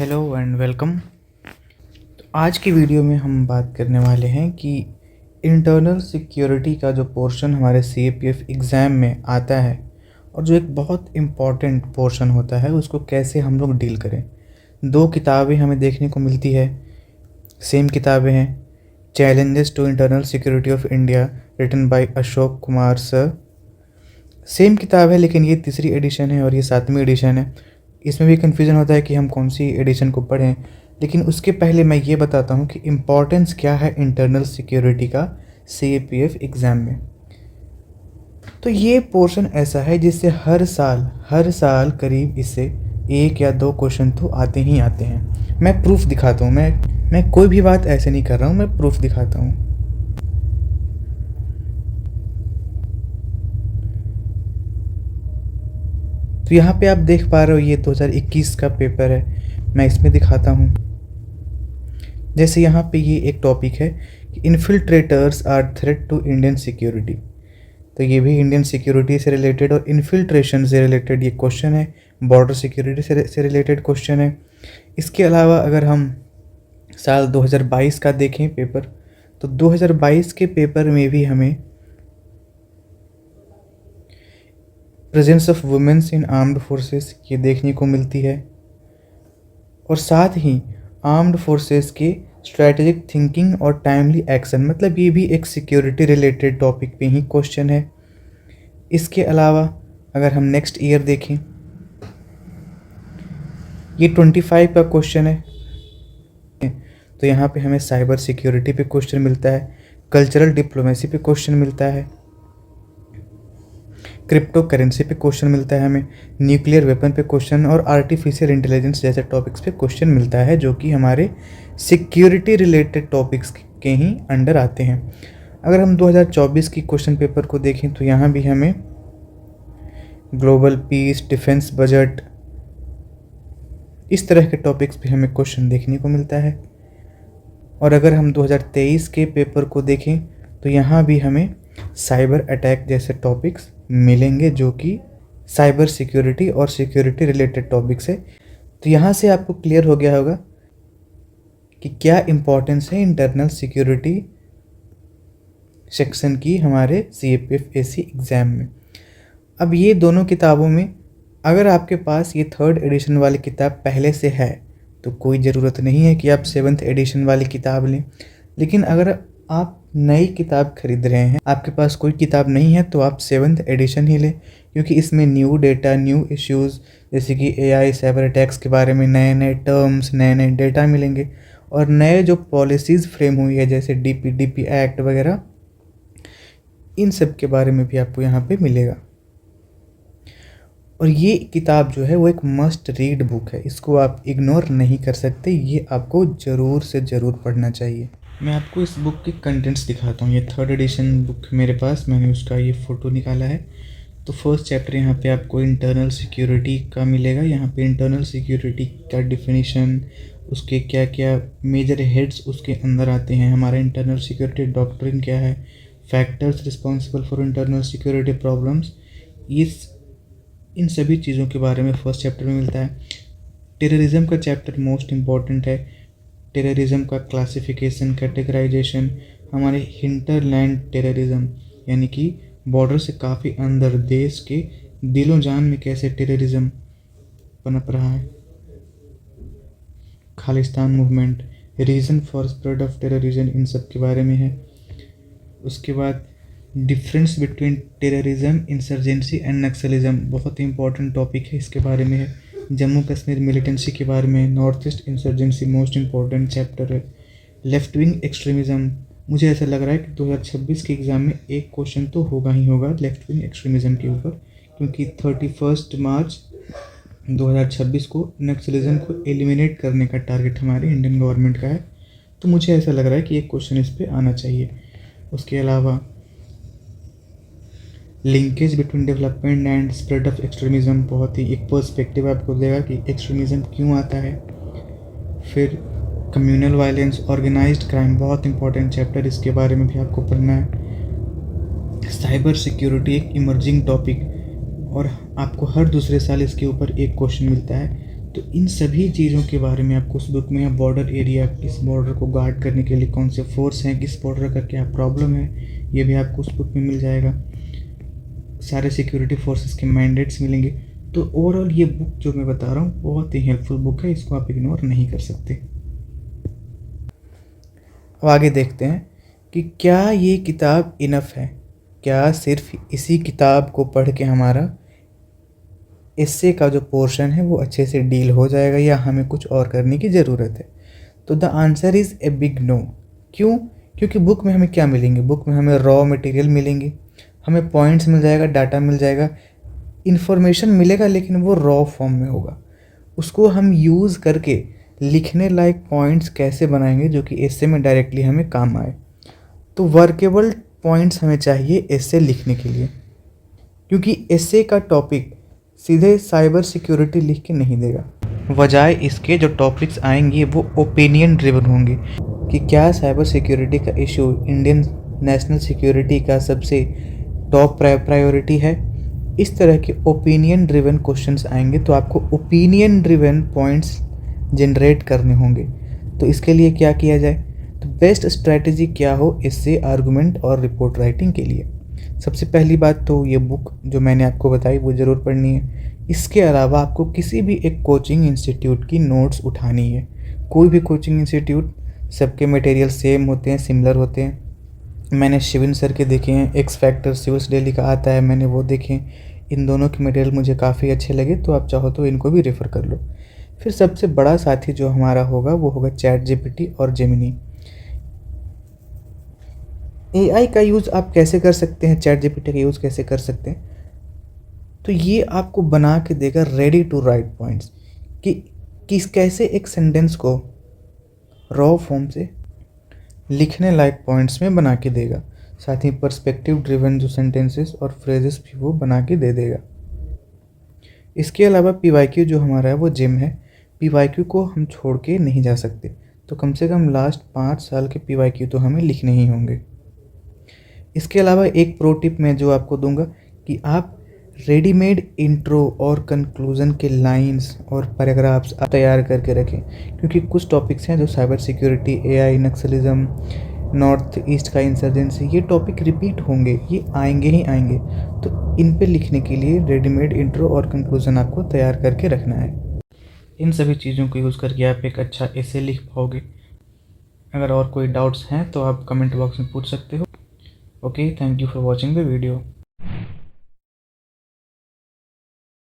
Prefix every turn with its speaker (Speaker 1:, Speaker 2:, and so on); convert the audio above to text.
Speaker 1: Hello and welcome. तो आज की वीडियो में हम बात करने वाले हैं कि इंटरनल सिक्योरिटी का जो पोर्शन हमारे CAPF एग्ज़ाम में आता है और जो एक बहुत इम्पॉर्टेंट पोर्शन होता है उसको कैसे हम लोग डील करें। दो किताबें हमें देखने को मिलती है, सेम किताबें हैं। Challenges to internal security of India written by Ashok Kumar sir. Same किताब है लेकिन ये तीसरी एडिशन है और ये 7वीं एडिशन है। इसमें भी कन्फ्यूज़न होता है कि हम कौन सी एडिशन को पढ़ें, लेकिन उसके पहले मैं ये बताता हूँ कि इम्पॉर्टेंस क्या है इंटरनल सिक्योरिटी का CAPF एग्ज़ाम में। तो ये पोर्शन ऐसा है जिससे हर साल करीब इससे 1 या 2 क्वेश्चन तो आते ही आते हैं। मैं प्रूफ दिखाता हूँ, मैं कोई भी बात ऐसे नहीं कर रहा हूँ, मैं प्रूफ दिखाता हूँ। तो यहाँ पे आप देख पा रहे हो ये 2021 का पेपर है। मैं इसमें दिखाता हूँ। जैसे यहाँ पे ये एक टॉपिक है कि infiltrators are threat to Indian security. तो ये भी इंडियन सिक्योरिटी से रिलेटेड और इन्फिल्ट्रेशन से रिलेटेड ये क्वेश्चन है, बॉर्डर सिक्योरिटी से रिलेटेड क्वेश्चन है। इसके अलावा अगर हम साल 2022 का देखें पेपर, तो 2022 के पेपर में भी हमें presence of womens in armed forces ये देखने को मिलती है, और साथ ही आर्म्ड फोर्सेस के स्ट्रैटेजिक थिंकिंग और टाइमली एक्शन, मतलब ये भी एक सिक्योरिटी रिलेटेड टॉपिक पे ही क्वेश्चन है। इसके अलावा अगर हम नेक्स्ट ईयर देखें, ये 25 का क्वेश्चन है। तो यहाँ पे हमें साइबर सिक्योरिटी पे क्वेश्चन मिलता है, कल्चरल डिप्लोमेसी पे क्वेश्चन मिलता है, क्रिप्टो करेंसी पे क्वेश्चन मिलता है, हमें न्यूक्लियर वेपन पे क्वेश्चन और आर्टिफिशियल इंटेलिजेंस जैसे टॉपिक्स पे क्वेश्चन मिलता है, जो कि हमारे सिक्योरिटी रिलेटेड टॉपिक्स के ही अंडर आते हैं। अगर हम 2024 की क्वेश्चन पेपर को देखें तो यहाँ भी हमें ग्लोबल पीस, डिफेंस बजट, इस तरह के टॉपिक्स पे हमें क्वेश्चन देखने को मिलता है। और अगर हम 2023 के पेपर को देखें तो यहाँ भी हमें साइबर अटैक जैसे टॉपिक्स मिलेंगे, जो कि साइबर सिक्योरिटी और सिक्योरिटी रिलेटेड टॉपिक्स है। तो यहाँ से आपको क्लियर हो गया होगा कि क्या इम्पोर्टेंस है इंटरनल सिक्योरिटी सेक्शन की हमारे CAPF AC एग्ज़ाम में। अब ये दोनों किताबों में अगर आपके पास ये 3rd एडिशन वाली किताब पहले से है तो कोई ज़रूरत नहीं है कि आप 7th एडिशन वाली किताब लें। लेकिन अगर आप नई किताब खरीद रहे हैं, आपके पास कोई किताब नहीं है, तो आप 7th एडिशन ही लें, क्योंकि इसमें न्यू डेटा, न्यू इश्यूज़ जैसे कि AI, साइबर अटैक्स के बारे में नए नए टर्म्स, नए नए डेटा मिलेंगे, और नए जो पॉलिसीज़ फ्रेम हुई है जैसे DPDP एक्ट वगैरह, इन सब के बारे में भी आपको यहाँ पे मिलेगा। और ये किताब जो है वो एक मस्ट रीड बुक है, इसको आप इग्नोर नहीं कर सकते, ये आपको ज़रूर से ज़रूर पढ़ना चाहिए। मैं आपको इस बुक के कंटेंट्स दिखाता हूँ। ये 3rd एडिशन बुक मेरे पास, मैंने उसका ये फ़ोटो निकाला है। तो फर्स्ट चैप्टर यहाँ पे आपको इंटरनल सिक्योरिटी का मिलेगा। यहाँ पे इंटरनल सिक्योरिटी का डिफिनीशन, उसके क्या क्या मेजर हेड्स उसके अंदर आते हैं, हमारा इंटरनल सिक्योरिटी डॉक्ट्रिन क्या है, factors responsible for internal security problems, इन सभी चीज़ों के बारे में फर्स्ट चैप्टर में मिलता है। टेररिज्म का चैप्टर मोस्ट इम्पॉर्टेंट है। टेररिज्म का क्लासिफिकेशन, कैटेगराइजेशन, हमारे हिंटरलैंड टेररिज्म यानी कि बॉर्डर से काफ़ी अंदर देश के दिलों जान में कैसे टेररिज्म पनप रहा है, Khalistan movement, reason for spread of terrorism, इन सब के बारे में है। उसके बाद difference between terrorism, insurgency and naxalism, बहुत ही इंपॉर्टेंट टॉपिक है, इसके बारे में है। जम्मू कश्मीर मिलिटेंसी के बारे में, north east insurgency most important chapter है। लेफ्ट विंग एक्सट्रीमिज़म, मुझे ऐसा लग रहा है कि 2026 के एग्ज़ाम में एक क्वेश्चन तो होगा ही होगा लेफ्ट विंग एक्सट्रीमिज़म के ऊपर, क्योंकि 31 मार्च 2026 को नक्सलिज्म को एलिमिनेट करने का टारगेट हमारे इंडियन गवर्नमेंट का है। तो मुझे ऐसा लग रहा है कि एक क्वेश्चन इस पर आना चाहिए। उसके अलावा linkage between development and spread of extremism, बहुत ही एक पर्सपेक्टिव आपको देगा कि एक्सट्रीमिज़म क्यों आता है। फिर कम्युनल वायलेंस, ऑर्गेनाइज्ड क्राइम, बहुत इंपॉर्टेंट चैप्टर, इसके बारे में भी आपको पढ़ना है। साइबर सिक्योरिटी एक इमर्जिंग टॉपिक, और आपको हर दूसरे साल इसके ऊपर एक क्वेश्चन मिलता है। तो इन सभी चीज़ों के बारे में आपको उस बुक में है। बॉर्डर एरिया, किस बॉर्डर को गार्ड करने के लिए कौन से फोर्स हैं, किस बॉर्डर का क्या प्रॉब्लम है, ये भी आपको उस बुक में मिल जाएगा। सारे सिक्योरिटी फोर्सेस के मैंडेट्स मिलेंगे। तो ओवरऑल ये बुक जो मैं बता रहा हूँ बहुत ही हेल्पफुल बुक है, इसको आप इग्नोर नहीं कर सकते। अब आगे देखते हैं कि क्या ये किताब इनफ है, क्या सिर्फ इसी किताब को पढ़ के हमारा एस्से का जो पोर्शन है वो अच्छे से डील हो जाएगा या हमें कुछ और करने की ज़रूरत है। तो the answer is a big no. क्यों? क्योंकि बुक में हमें क्या मिलेंगे, बुक में हमें रॉ मटेरियल मिलेंगे, हमें पॉइंट्स मिल जाएगा, डाटा मिल जाएगा, इन्फॉर्मेशन मिलेगा, लेकिन वो रॉ फॉर्म में होगा। उसको हम यूज़ करके लिखने लायक पॉइंट्स कैसे बनाएंगे जो कि एस्से में डायरेक्टली हमें काम आए। तो वर्केबल पॉइंट्स हमें चाहिए एस्से लिखने के लिए, क्योंकि एस्से का टॉपिक सीधे साइबर सिक्योरिटी लिख के नहीं देगा। बजाय इसके जो टॉपिक्स आएंगे वो ओपिनियन ड्रिवन होंगे कि क्या साइबर सिक्योरिटी का इशू इंडियन नेशनल सिक्योरिटी का सबसे टॉप प्रायोरिटी है। इस तरह के ओपिनियन ड्रिवन क्वेश्चंस आएंगे, तो आपको ओपिनियन ड्रिवन पॉइंट्स जनरेट करने होंगे। तो इसके लिए क्या किया जाए, तो बेस्ट स्ट्रैटेजी क्या हो इससे आर्गुमेंट और रिपोर्ट राइटिंग के लिए। सबसे पहली बात तो ये बुक जो मैंने आपको बताई वो ज़रूर पढ़नी है। इसके अलावा आपको किसी भी एक कोचिंग इंस्टीट्यूट की नोट्स उठानी है। कोई भी कोचिंग इंस्टीट्यूट, सबके मटेरियल सेम होते हैं, सिमिलर होते हैं। मैंने शिविन सर के देखे हैं, एक्स फैक्टर सिविल्स डेली का आता है, मैंने वो देखे। इन दोनों के मटेरियल मुझे काफ़ी अच्छे लगे, तो आप चाहो तो इनको भी रेफ़र कर लो। फिर सबसे बड़ा साथी जो हमारा होगा वो होगा चैट जीपीटी और जेमिनी। एआई का यूज़ आप कैसे कर सकते हैं, चैट जीपीटी का यूज़ कैसे कर सकते हैं, तो ये आपको बना के देगा रेडी टू राइट पॉइंट्स कि किस कैसे एक सेंटेंस को रॉ फॉर्म से लिखने लायक पॉइंट्स में बना के देगा। साथ ही पर्सपेक्टिव ड्रिवन जो सेंटेंसेस और फ्रेजेस भी वो बना के दे देगा। इसके अलावा पीवाईक्यू जो हमारा है वो जिम है। पीवाईक्यू को हम छोड़ के नहीं जा सकते, तो कम से कम लास्ट 5 साल के पीवाईक्यू तो हमें लिखने ही होंगे। इसके अलावा एक प्रो टिप मैं जो आपको दूंगा कि आप रेडीमेड इंट्रो और कंक्लूज़न के लाइंस और पैराग्राफ्स आप तैयार करके रखें, क्योंकि कुछ टॉपिक्स हैं जो cyber security, AI, Naxalism, north east का इंसर्जेंसी, ये टॉपिक रिपीट होंगे, ये आएंगे ही आएंगे। तो इन पे लिखने के लिए रेडीमेड इंट्रो और कंक्लूज़न आपको तैयार करके रखना है। इन सभी चीज़ों को यूज़ करके आप एक अच्छा एसे लिख पाओगे। अगर और कोई डाउट्स हैं तो आप कमेंट बॉक्स में पूछ सकते हो। Okay, thank you for watching the video.